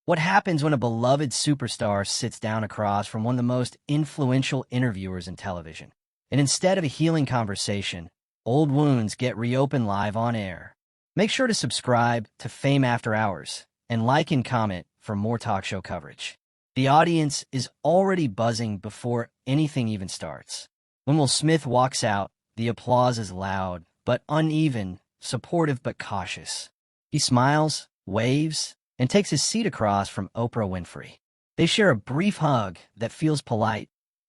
What happens when a beloved superstar sits down across from one of the most influential interviewers in television? And instead of a healing conversation, old wounds get reopened live on air. Make sure to subscribe to Fame After Hours and like and comment for more talk show coverage. The audience is already buzzing before anything even starts. When Will Smith walks out, the applause is loud but uneven, supportive but cautious. He smiles, waves, and takes his seat across from Oprah Winfrey. They share a brief hug that feels polite,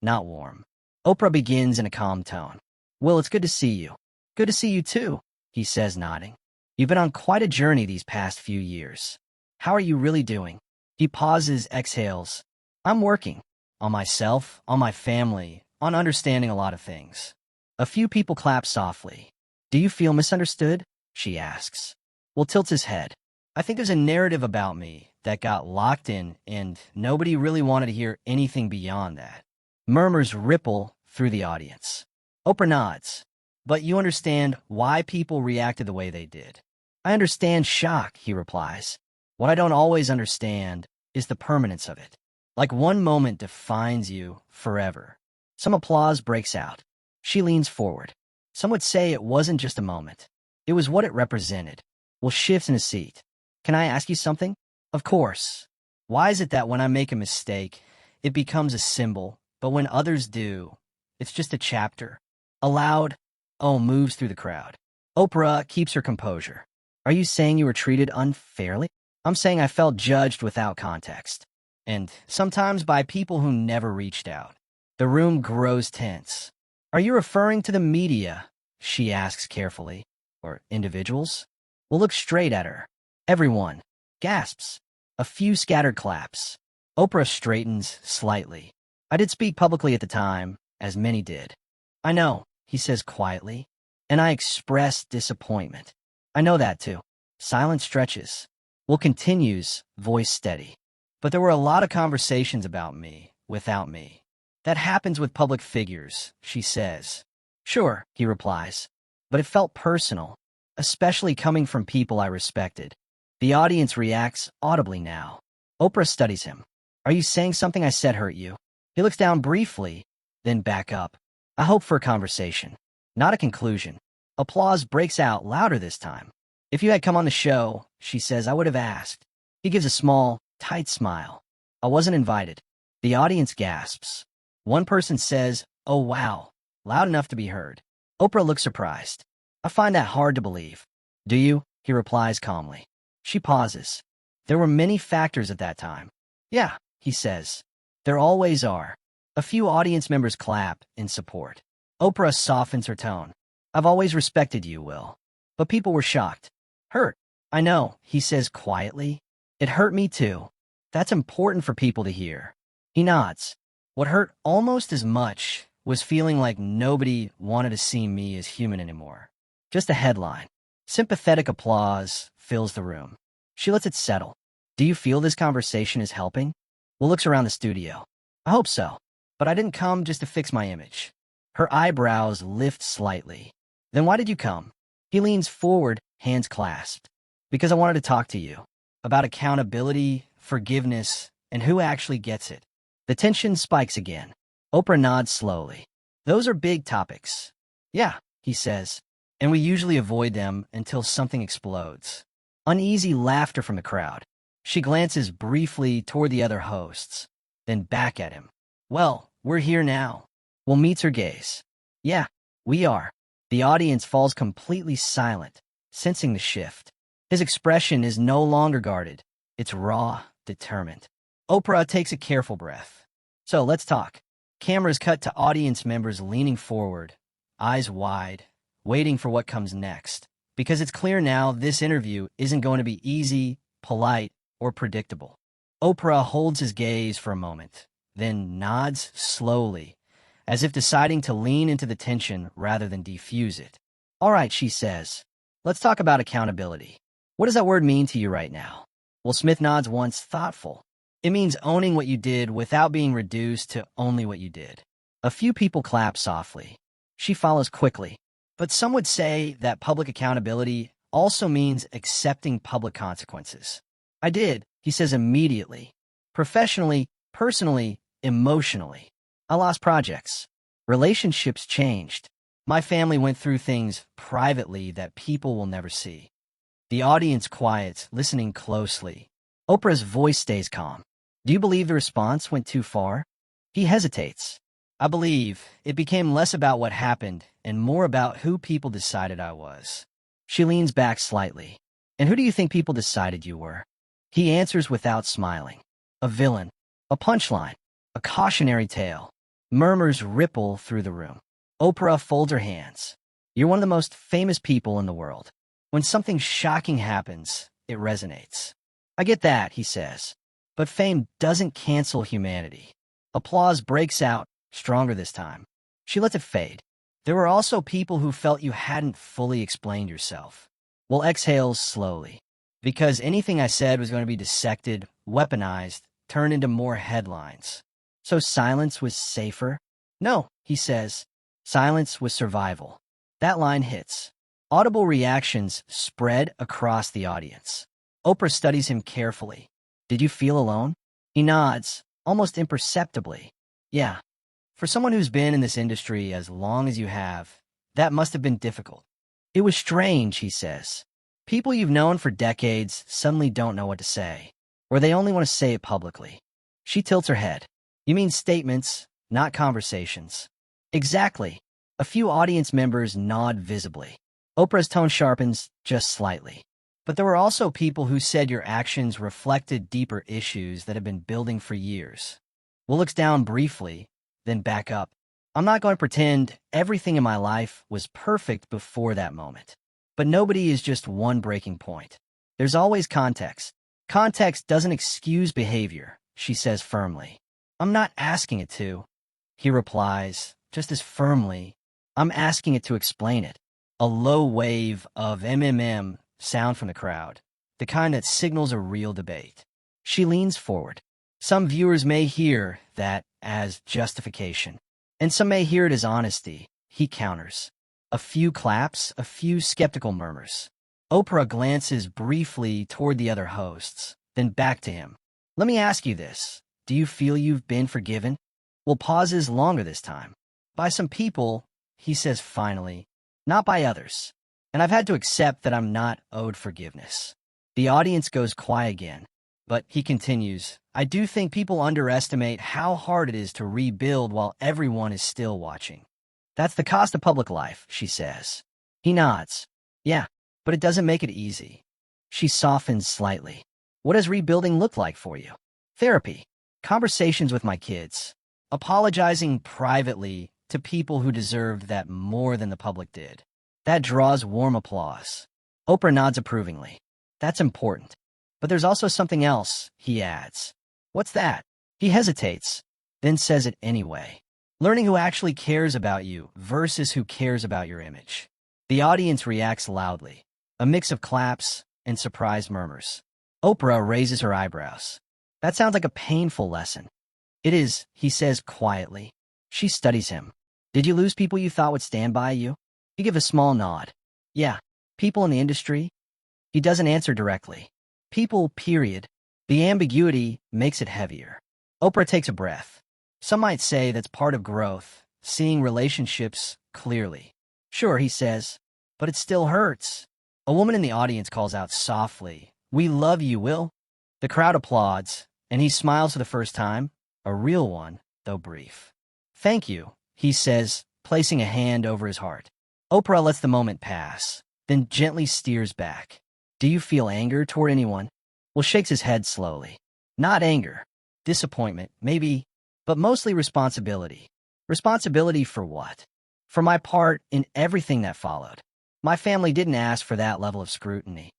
not warm. Oprah begins in a calm tone. "Will, it's good to see you." "Good to see you too," he says, nodding. "You've been on quite a journey these past few years. How are you really doing?" He pauses, exhales. "I'm working. On myself, on my family, on understanding a lot of things." A few people clap softly. "Do you feel misunderstood?" she asks. Will tilts his head. "I think there's a narrative about me that got locked in, and nobody really wanted to hear anything beyond that." Murmurs ripple through the audience. Oprah nods. "But you understand why people reacted the way they did." "I understand shock," he replies. "What I don't always understand is the permanence of it. Like one moment defines you forever." Some applause breaks out. She leans forward. Some would say it wasn't just a moment. It was what it represented. Will shifts in his seat. "Can I ask you something?" "Of course." "Why is it that when I make a mistake, it becomes a symbol, but when others do, it's just a chapter?" A loud "oh" moves through the crowd. Oprah keeps her composure. "Are you saying you were treated unfairly?" "I'm saying I felt judged without context. And sometimes by people who never reached out." The room grows tense. "Are you referring to the media?" she asks carefully. "Or individuals?" Will looks straight at her. Everyone gasps. A few scattered claps. Oprah straightens slightly. "I did speak publicly at the time, as many did." "I know," he says quietly. "And I expressed disappointment." "I know that too." Silence stretches. Will continues, voice steady. "But there were a lot of conversations about me, without me." "That happens with public figures," she says. "Sure," he replies. "But it felt personal, especially coming from people I respected." The audience reacts audibly now. Oprah studies him. "Are you saying something I said hurt you?" He looks down briefly, then back up. "I hope for a conversation, not a conclusion." Applause breaks out louder this time. "If you had come on the show," she says, "I would have asked." He gives a small, tight smile. "I wasn't invited." The audience gasps. One person says, "Oh wow," loud enough to be heard. Oprah looks surprised. "I find that hard to believe." "Do you?" he replies calmly. She pauses. "There were many factors at that time." "Yeah," he says. "There always are." A few audience members clap in support. Oprah softens her tone. "I've always respected you, Will." But people were shocked. "Hurt." "I know," he says quietly. "It hurt me too." "That's important for people to hear." He nods. "What hurt almost as much was feeling like nobody wanted to see me as human anymore. Just a headline." Sympathetic applause fills the room. She lets it settle. "Do you feel this conversation is helping?" Will looks around the studio. "I hope so. But I didn't come just to fix my image." Her eyebrows lift slightly. "Then why did you come?" He leans forward, hands clasped. "Because I wanted to talk to you. About accountability, forgiveness, and who actually gets it." The tension spikes again. Oprah nods slowly. "Those are big topics." "Yeah," he says. "And we usually avoid them until something explodes." Uneasy laughter from the crowd. She glances briefly toward the other hosts, then back at him. "Well, we're here now." Will meets her gaze. "Yeah, we are." The audience falls completely silent, sensing the shift. His expression is no longer guarded. It's raw, determined. Oprah takes a careful breath. "So let's talk." Cameras cut to audience members leaning forward, eyes wide, waiting for what comes next. Because it's clear now this interview isn't going to be easy, polite, or predictable. Oprah holds his gaze for a moment, then nods slowly, as if deciding to lean into the tension rather than defuse it. "All right," she says. "Let's talk about accountability. What does that word mean to you right now?" Will Smith nods once, thoughtful. "It means owning what you did without being reduced to only what you did." A few people clap softly. She follows quickly. "But some would say that public accountability also means accepting public consequences." "I did," He says immediately. Professionally, personally, emotionally. I lost projects. Relationships changed. My family went through things privately that people will never see. The audience quiets, listening closely. Oprah's voice stays calm. Do you believe the response went too far? He hesitates. I believe it became less about what happened and more about who people decided I was. She leans back slightly. And who do you think people decided you were? He answers without smiling. A villain. A punchline. A cautionary tale. Murmurs ripple through the room. Oprah folds her hands. You're one of the most famous people in the world. When something shocking happens, it resonates. I get that, he says. But fame doesn't cancel humanity. Applause breaks out, stronger this time. She lets it fade. There were also people who felt you hadn't fully explained yourself. Well, exhales slowly. Because anything I said was going to be dissected, weaponized, turned into more headlines. So silence was safer? No, he says. Silence was survival. That line hits. Audible reactions spread across the audience. Oprah studies him carefully. Did you feel alone? He nods, almost imperceptibly. Yeah. For someone who's been in this industry as long as you have, that must have been difficult. It was strange, he says. People you've known for decades suddenly don't know what to say, or they only want to say it publicly. She tilts her head. You mean statements, not conversations. Exactly. A few audience members nod visibly. Oprah's tone sharpens just slightly. But there were also people who said your actions reflected deeper issues that have been building for years. Will looks down briefly, then back up. I'm not going to pretend everything in my life was perfect before that moment. But nobody is just one breaking point. There's always context. Context doesn't excuse behavior, she says firmly. I'm not asking it to. He replies, just as firmly, I'm asking it to explain it. A low wave of sound from the crowd, the kind that signals a real debate. She leans forward. Some viewers may hear that as justification, and some may hear it as honesty, he counters. A few claps, a few skeptical murmurs. Oprah glances briefly toward the other hosts, then back to him. Let me ask you this. Do you feel you've been forgiven? Well, pauses longer this time. By some people, he says finally, not by others. And I've had to accept that I'm not owed forgiveness. The audience goes quiet again, but he continues, I do think people underestimate how hard it is to rebuild while everyone is still watching. That's the cost of public life, she says. He nods. Yeah, but it doesn't make it easy. She softens slightly. What does rebuilding look like for you? Therapy. Conversations with my kids. Apologizing privately to people who deserved that more than the public did. That draws warm applause. Oprah nods approvingly. That's important. But there's also something else, he adds. What's that? He hesitates, then says it anyway. Learning who actually cares about you versus who cares about your image. The audience reacts loudly, a mix of claps and surprised murmurs. Oprah raises her eyebrows. That sounds like a painful lesson. It is, he says quietly. She studies him. Did you lose people you thought would stand by you? You give a small nod. Yeah, people in the industry. He doesn't answer directly. People, period. The ambiguity makes it heavier. Oprah takes a breath. Some might say that's part of growth, seeing relationships clearly. Sure, he says, but it still hurts. A woman in the audience calls out softly, We love you, Will. The crowd applauds, and he smiles for the first time, a real one, though brief. Thank you, he says, placing a hand over his heart. Oprah lets the moment pass, then gently steers back. Do you feel anger toward anyone? Will shakes his head slowly. Not anger. Disappointment, maybe, but mostly responsibility. Responsibility for what? For my part in everything that followed. My family didn't ask for that level of scrutiny.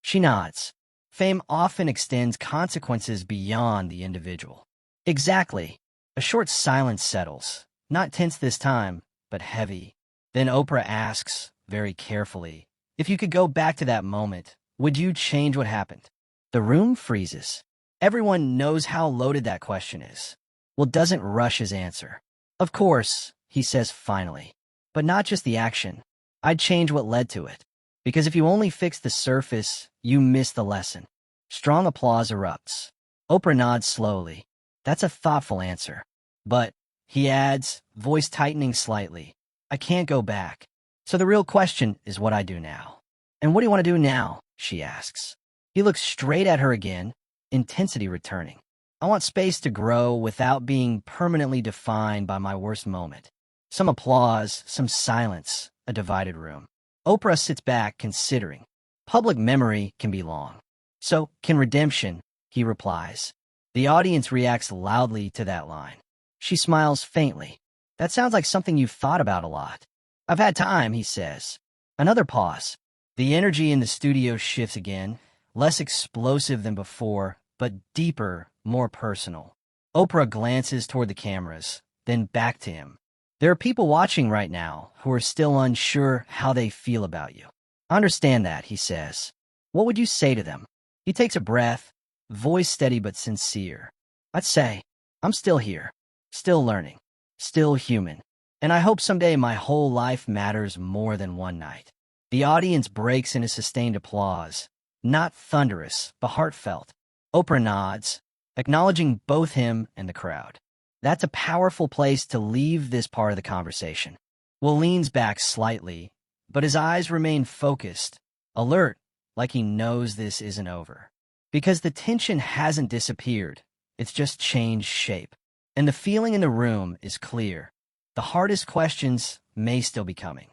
She nods. Fame often extends consequences beyond the individual. Exactly. A short silence settles, not tense this time, but heavy. Then Oprah asks, very carefully, if you could go back to that moment, would you change what happened? The room freezes. Everyone knows how loaded that question is. Will doesn't rush his answer. Of course, he says finally, but not just the action. I'd change what led to it. Because if you only fix the surface, you miss the lesson. Strong applause erupts. Oprah nods slowly. That's a thoughtful answer. But, he adds, voice tightening slightly, I can't go back. So the real question is what I do now. And what do you want to do now? She asks. He looks straight at her again, intensity returning. I want space to grow without being permanently defined by my worst moment. Some applause, some silence, a divided room. Oprah sits back, considering. Public memory can be long. So can redemption, he replies. The audience reacts loudly to that line. She smiles faintly. That sounds like something you've thought about a lot. I've had time, he says. Another pause. The energy in the studio shifts again, less explosive than before, but deeper, more personal. Oprah glances toward the cameras, then back to him. There are people watching right now who are still unsure how they feel about you. I understand that, he says. What would you say to them? He takes a breath, voice steady but sincere. I'd say, I'm still here, still learning, still human, and I hope someday my whole life matters more than one night. The audience breaks into sustained applause, not thunderous, but heartfelt. Oprah nods, acknowledging both him and the crowd. That's a powerful place to leave this part of the conversation. Will leans back slightly, but his eyes remain focused, alert, like he knows this isn't over. Because the tension hasn't disappeared, it's just changed shape. And the feeling in the room is clear. The hardest questions may still be coming.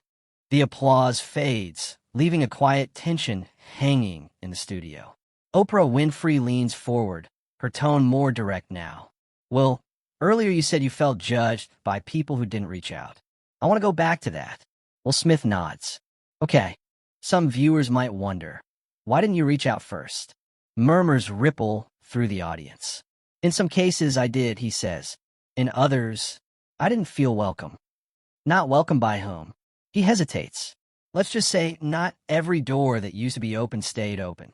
The applause fades, leaving a quiet tension hanging in the studio. Oprah Winfrey leans forward, her tone more direct now. Well, earlier you said you felt judged by people who didn't reach out. I want to go back to that. Will Smith nods. Okay, some viewers might wonder, why didn't you reach out first? Murmurs ripple through the audience. In some cases I did, he says. In others, I didn't feel welcome. Not welcome by whom? He hesitates. Let's just say not every door that used to be open stayed open.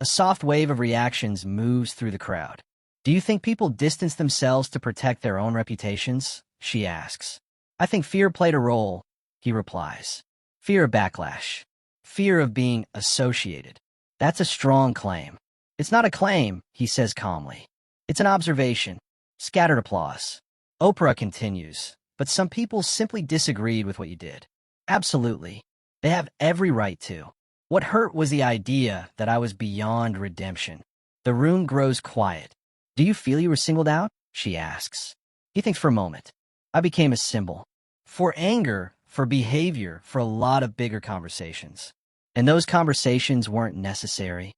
A soft wave of reactions moves through the crowd. Do you think people distance themselves to protect their own reputations? She asks. I think fear played a role, he replies. Fear of backlash. Fear of being associated. That's a strong claim. It's not a claim, he says calmly. It's an observation. Scattered applause. Oprah continues, but some people simply disagreed with what you did. Absolutely. They have every right to. What hurt was the idea that I was beyond redemption. The room grows quiet. Do you feel you were singled out? She asks. He thinks for a moment. I became a symbol. For anger, for behavior, for a lot of bigger conversations. And those conversations weren't necessary.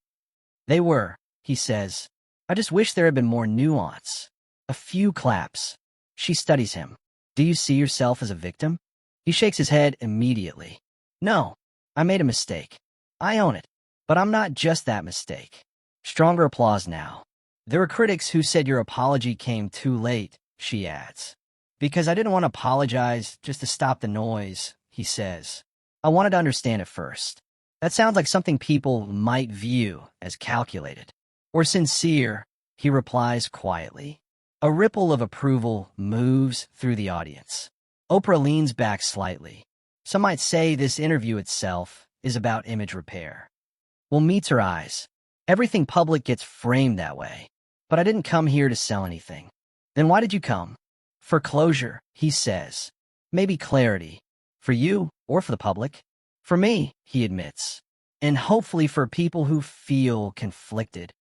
They were, he says. I just wish there had been more nuance. A few claps. She studies him. Do you see yourself as a victim? He shakes his head immediately. No, I made a mistake. I own it. But I'm not just that mistake. Stronger applause now. There were critics who said your apology came too late, she adds. Because I didn't want to apologize just to stop the noise, he says. I wanted to understand it first. That sounds like something people might view as calculated. Or sincere, he replies quietly. A ripple of approval moves through the audience. Oprah leans back slightly. Some might say this interview itself is about image repair. Will meets her eyes. Everything public gets framed that way. But I didn't come here to sell anything. Then why did you come? For closure, he says. Maybe clarity. For you or for the public? For me, he admits. And hopefully for people who feel conflicted.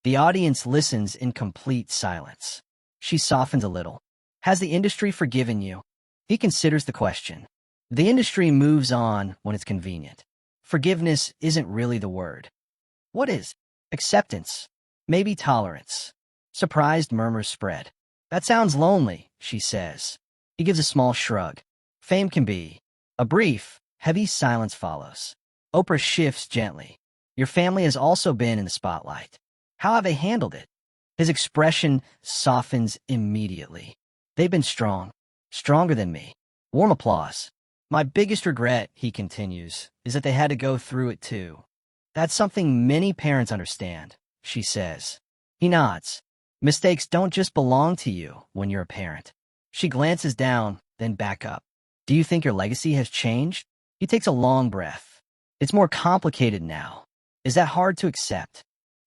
The audience listens in complete silence. She softens a little. Has the industry forgiven you? He considers the question. The industry moves on when it's convenient. Forgiveness isn't really the word. What is? Acceptance. Maybe tolerance. Surprised murmurs spread. That sounds lonely, she says. He gives a small shrug. Fame can be. A brief, heavy silence follows. Oprah shifts gently. Your family has also been in the spotlight. How have they handled it? His expression softens immediately. They've been strong. Stronger than me. Warm applause. My biggest regret, he continues, is that they had to go through it too. That's something many parents understand, she says. He nods. Mistakes don't just belong to you when you're a parent. She glances down, then back up. Do you think your legacy has changed? He takes a long breath. It's more complicated now. Is that hard to accept?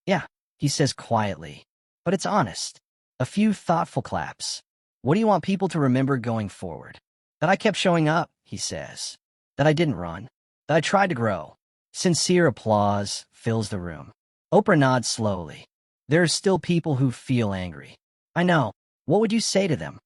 Yeah, he says quietly, but it's honest. A few thoughtful claps. What do you want people to remember going forward? That I kept showing up, he says. That I didn't run. That I tried to grow. Sincere applause fills the room. Oprah nods slowly. There are still people who feel angry. I know. What would you say to them?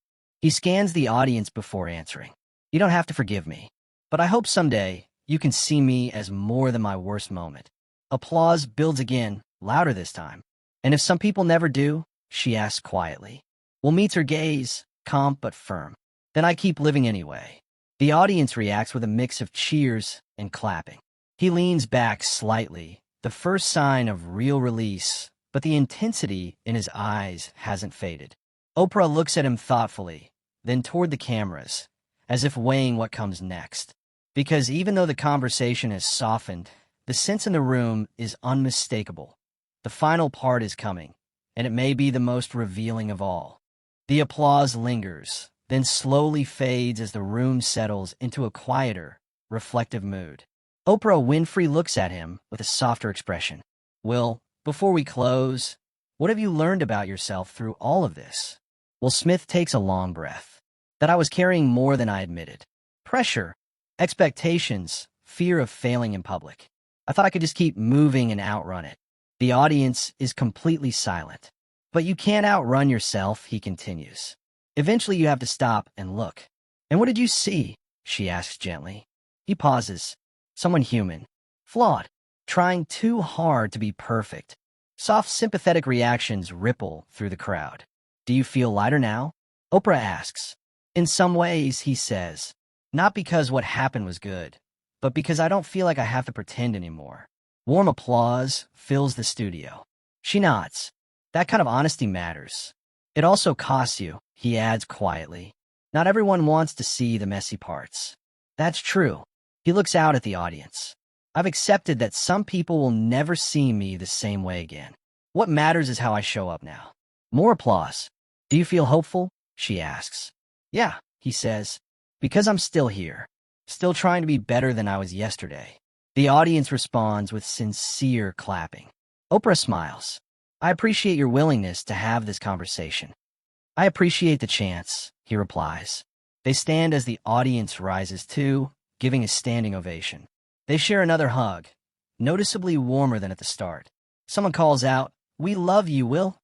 He scans the audience before answering. You don't have to forgive me, but I hope someday you can see me as more than my worst moment. Applause builds again, louder this time. And if some people never do, she asks quietly. Will meets her gaze, calm but firm. Then I keep living anyway. The audience reacts with a mix of cheers and clapping. He leans back slightly, the first sign of real release, but the intensity in his eyes hasn't faded. Oprah looks at him thoughtfully, then toward the cameras, as if weighing what comes next. Because even though the conversation has softened, the sense in the room is unmistakable. The final part is coming, and it may be the most revealing of all. The applause lingers, then slowly fades as the room settles into a quieter, reflective mood. Oprah Winfrey looks at him with a softer expression. Will, before we close, what have you learned about yourself through all of this? Will Smith takes a long breath. That I was carrying more than I admitted. Pressure, expectations, fear of failing in public. I thought I could just keep moving and outrun it. The audience is completely silent. But you can't outrun yourself, he continues. Eventually you have to stop and look. And what did you see? She asks gently. He pauses. Someone human. Flawed. Trying too hard to be perfect. Soft, sympathetic reactions ripple through the crowd. Do you feel lighter now? Oprah asks. In some ways, he says. Not because what happened was good, but because I don't feel like I have to pretend anymore. Warm applause fills the studio. She nods. That kind of honesty matters. It also costs you, he adds quietly. Not everyone wants to see the messy parts. That's true. He looks out at the audience. I've accepted that some people will never see me the same way again. What matters is how I show up now. More applause. Do you feel hopeful? She asks. Yeah, he says. Because I'm still here. Still trying to be better than I was yesterday. The audience responds with sincere clapping. Oprah smiles. I appreciate your willingness to have this conversation. I appreciate the chance, he replies. They stand as the audience rises too, giving a standing ovation. They share another hug, noticeably warmer than at the start. Someone calls out, "We love you, Will,"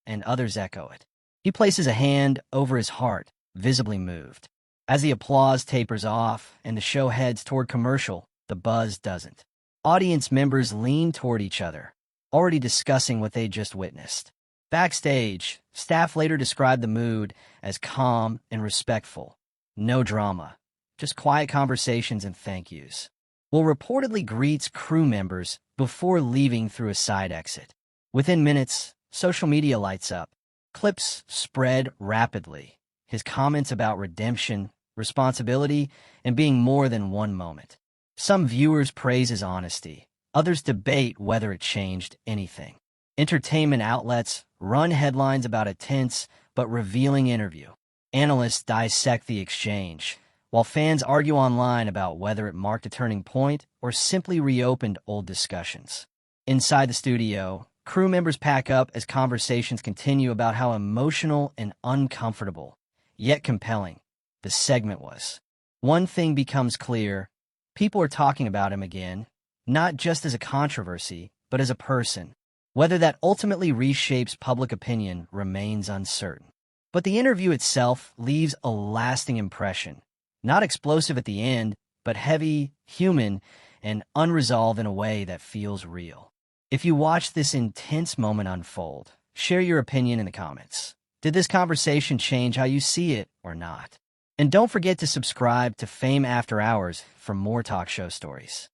and others echo it. He places a hand over his heart, visibly moved. As the applause tapers off and the show heads toward commercial, the buzz doesn't. Audience members lean toward each other, already discussing what they just witnessed. Backstage, staff later described the mood as calm and respectful. No drama, just quiet conversations and thank yous. Will reportedly greets crew members before leaving through a side exit. Within minutes, social media lights up. Clips spread rapidly. His comments about redemption, responsibility, and being more than one moment. Some viewers praise his honesty. Others debate whether it changed anything. Entertainment outlets run headlines about a tense but revealing interview. Analysts dissect the exchange, while fans argue online about whether it marked a turning point or simply reopened old discussions. Inside the studio, crew members pack up as conversations continue about how emotional and uncomfortable, yet compelling, the segment was. One thing becomes clear: people are talking about him again, not just as a controversy, but as a person. Whether that ultimately reshapes public opinion remains uncertain. But the interview itself leaves a lasting impression. Not explosive at the end, but heavy, human, and unresolved in a way that feels real. If you watch this intense moment unfold, share your opinion in the comments. Did this conversation change how you see it or not? And don't forget to subscribe to Fame After Hours for more talk show stories.